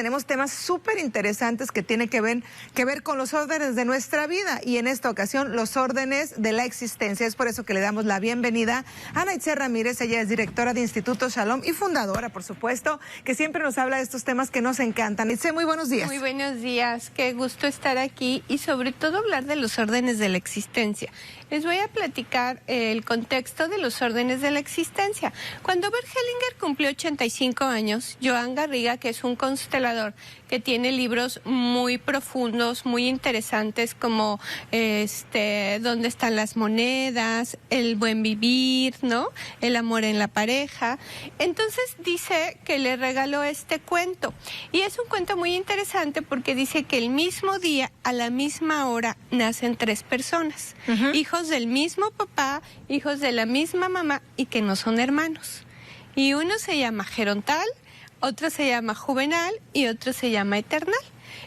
tenemos temas súper interesantes que tienen que ver con los órdenes de nuestra vida y en esta ocasión los órdenes de la existencia. Es por eso que le damos la bienvenida a Ana Itzel Ramírez. Ella es directora de Instituto Shalom y fundadora, por supuesto, que siempre nos habla de estos temas que nos encantan. Itzel, muy buenos días. Muy buenos días, qué gusto estar aquí y sobre todo hablar de los órdenes de la existencia. Les voy a platicar el contexto de los órdenes de la existencia. Cuando Bert Hellinger cumplió 85 años, Joan Garriga, que es un constelador que tiene libros muy profundos, muy interesantes, como ¿Dónde están las monedas?, El buen vivir, ¿no?, El amor en la pareja. Entonces dice que le regaló este cuento. Y es un cuento muy interesante porque dice que el mismo día, a la misma hora, nacen 3 personas. Hijos del mismo papá, hijos de la misma mamá y que no son hermanos. Y uno se llama Gerontal, otro se llama Juvenal y otro se llama Eternal.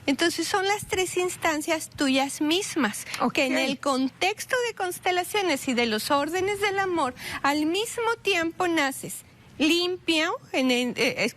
Entonces son las 3 instancias tuyas mismas, que en el contexto de constelaciones y de los órdenes del amor, al mismo tiempo naces limpio,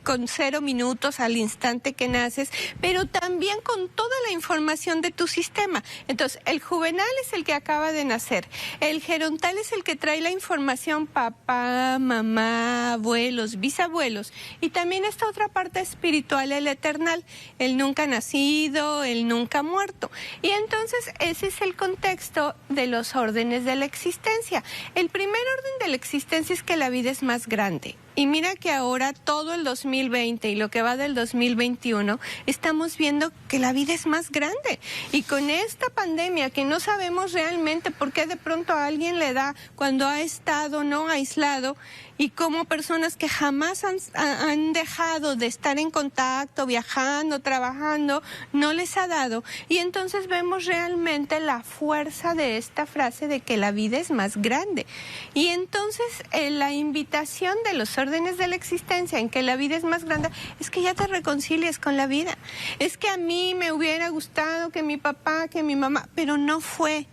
con 0 minutos al instante que naces, pero también con toda la información de tu sistema. Entonces, el juvenal es el que acaba de nacer, el gerontal es el que trae la información papá, mamá, abuelos, bisabuelos, y también esta otra parte espiritual, el eternal, el nunca nacido, el nunca muerto. Y entonces, ese es el contexto de los órdenes de la existencia. El primer orden de la existencia es que la vida es más grande. Y mira que ahora todo el 2020 y lo que va del 2021 estamos viendo que la vida es más grande. Y con esta pandemia que no sabemos realmente por qué de pronto a alguien le da cuando ha estado no aislado, y como personas que jamás han dejado de estar en contacto, viajando, trabajando, no les ha dado. Y entonces vemos realmente la fuerza de esta frase de que la vida es más grande. Y entonces la invitación de los órdenes de la existencia en que la vida es más grande es que ya te reconcilies con la vida. Es que a mí me hubiera gustado que mi papá, que mi mamá, pero no fue.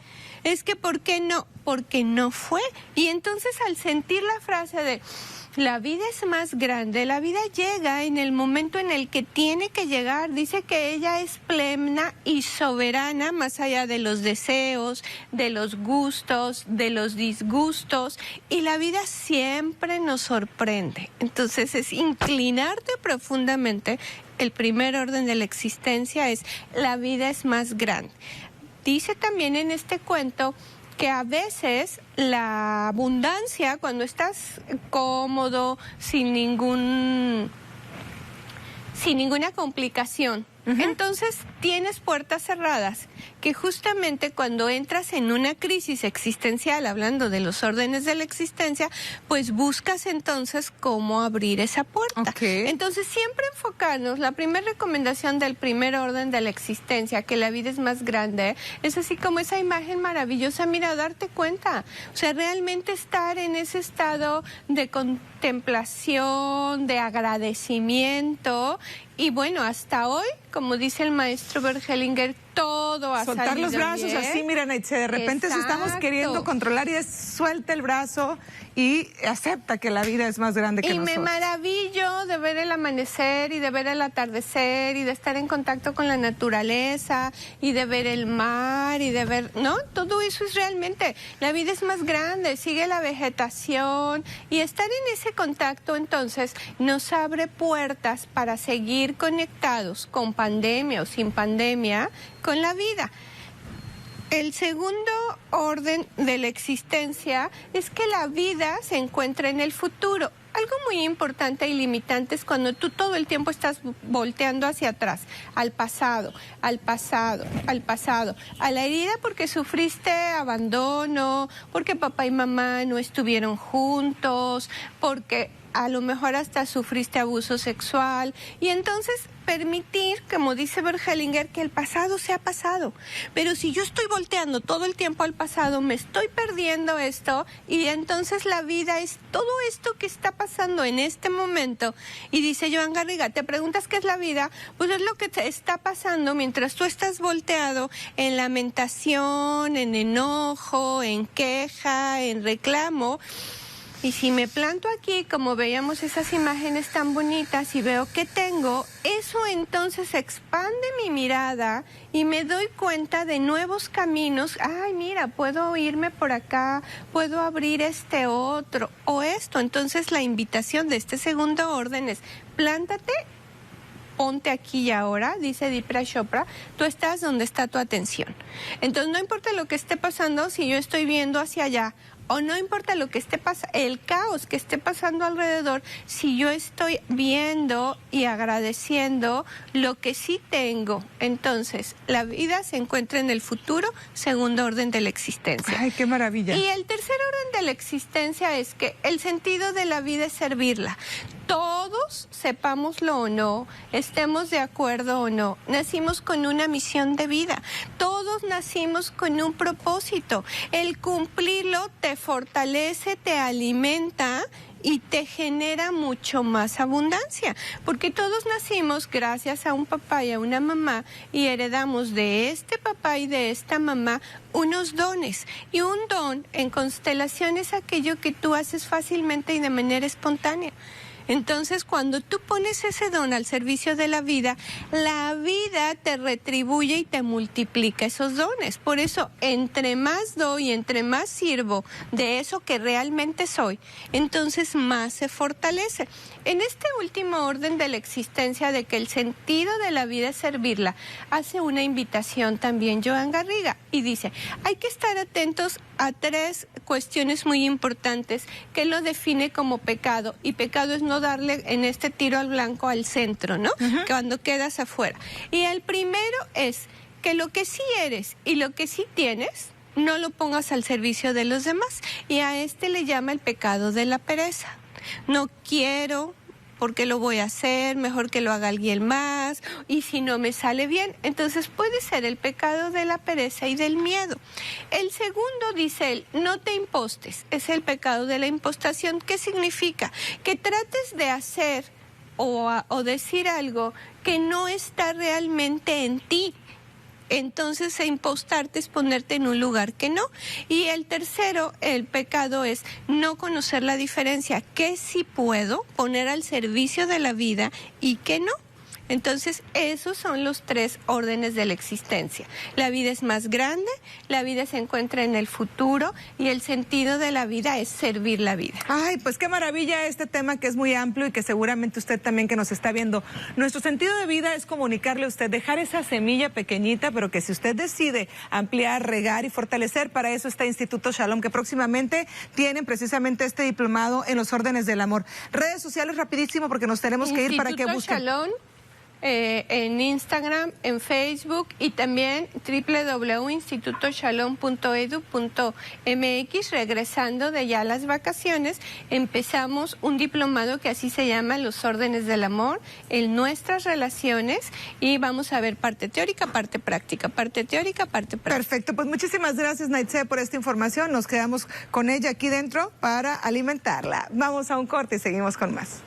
Es que ¿por qué no? Porque no fue. Y entonces al sentir la frase de la vida es más grande, la vida llega en el momento en el que tiene que llegar. Dice que ella es plena y soberana, más allá de los deseos, de los gustos, de los disgustos. Y la vida siempre nos sorprende. Entonces es inclinarte profundamente. El primer orden de la existencia es la vida es más grande. Dice también en este cuento que a veces la abundancia, cuando estás cómodo, sin ninguna complicación, entonces tienes puertas cerradas, que justamente cuando entras en una crisis existencial, hablando de los órdenes de la existencia, pues buscas entonces cómo abrir esa puerta. Entonces siempre enfocarnos, la primera recomendación del primer orden de la existencia, que la vida es más grande, es así como esa imagen maravillosa, mira, darte cuenta, o sea, realmente estar en ese estado de contemplación, de agradecimiento. Y bueno, hasta hoy, como dice el maestro Bert Hellinger, todo ha salido bien. Soltar los brazos así, mira, Naitze, de repente si estamos queriendo controlar y suelta el brazo y acepta que la vida es más grande que nosotros. Y me maravillo de ver el amanecer y de ver el atardecer y de estar en contacto con la naturaleza y de ver el mar y de ver, ¿no? Todo eso es realmente, la vida es más grande, sigue la vegetación y estar en ese contacto entonces nos abre puertas para seguir conectados con pandemia o sin pandemia con la vida. El segundo orden de la existencia es que la vida se encuentra en el futuro. Algo muy importante y limitante es cuando tú todo el tiempo estás volteando hacia atrás, al pasado, al pasado, al pasado, a la herida porque sufriste abandono, porque papá y mamá no estuvieron juntos, porque a lo mejor hasta sufriste abuso sexual, y entonces permitir, como dice Bert Hellinger, que el pasado sea pasado. Pero si yo estoy volteando todo el tiempo al pasado, me estoy perdiendo esto, y entonces la vida es todo esto que está pasando en este momento. Y dice Joan Garriga, ¿te preguntas qué es la vida? Pues es lo que te está pasando mientras tú estás volteado en lamentación, en enojo, en queja, en reclamo. Y si me planto aquí, como veíamos esas imágenes tan bonitas y veo que tengo, eso entonces expande mi mirada y me doy cuenta de nuevos caminos. Ay, mira, puedo irme por acá, puedo abrir este otro o esto. Entonces la invitación de este segundo orden es: plántate, ponte aquí y ahora, dice Deepak Chopra, tú estás donde está tu atención. Entonces no importa lo que esté pasando, si yo estoy viendo hacia allá, o no importa lo que esté pasando, el caos que esté pasando alrededor, si yo estoy viendo y agradeciendo lo que sí tengo, entonces la vida se encuentra en el futuro, segundo orden de la existencia. ¡Ay, qué maravilla! Y el tercer orden de la existencia es que el sentido de la vida es servirla. Todos, sepámoslo o no, estemos de acuerdo o no, nacimos con una misión de vida. Todos nacimos con un propósito. El cumplirlo te fortalece, te alimenta y te genera mucho más abundancia, porque todos nacimos gracias a un papá y a una mamá y heredamos de este papá y de esta mamá unos dones. Y un don en constelación es aquello que tú haces fácilmente y de manera espontánea. Entonces, cuando tú pones ese don al servicio de la vida te retribuye y te multiplica esos dones. Por eso, entre más doy, entre más sirvo de eso que realmente soy, entonces más se fortalece. En este último orden de la existencia, de que el sentido de la vida es servirla, hace una invitación también Joan Garriga y dice: hay que estar atentos a tres cuestiones muy importantes que lo define como pecado, y pecado es no darle en este tiro al blanco al centro, ¿no? Cuando quedas afuera. Y el primero es que lo que sí eres y lo que sí tienes no lo pongas al servicio de los demás, y a este le llama el pecado de la pereza. No quiero, porque lo voy a hacer, mejor que lo haga alguien más, y si no me sale bien, entonces puede ser el pecado de la pereza y del miedo. El segundo, dice él, no te impostes, es el pecado de la impostación. ¿Qué significa? Que trates de hacer o decir algo que no está realmente en ti. Entonces, impostarte es ponerte en un lugar que no. Y el tercero, el pecado, es no conocer la diferencia, que sí puedo poner al servicio de la vida y que no. Entonces, esos son los tres órdenes de la existencia. La vida es más grande, la vida se encuentra en el futuro y el sentido de la vida es servir la vida. Ay, pues qué maravilla este tema, que es muy amplio y que seguramente usted también, que nos está viendo. Nuestro sentido de vida es comunicarle a usted, dejar esa semilla pequeñita, pero que si usted decide ampliar, regar y fortalecer, para eso está Instituto Shalom, que próximamente tienen precisamente este diplomado en los órdenes del amor. Redes sociales rapidísimo, porque nos tenemos que ir para que busquen. Shalom. En Instagram, en Facebook, y también www.institutoshalom.edu.mx. Regresando de ya las vacaciones, empezamos un diplomado que así se llama, Los órdenes del amor en nuestras relaciones, y vamos a ver parte teórica, parte práctica, parte teórica, parte práctica. Perfecto, pues muchísimas gracias, Naitse, por esta información. Nos quedamos con ella aquí dentro para alimentarla. Vamos a un corte y seguimos con más.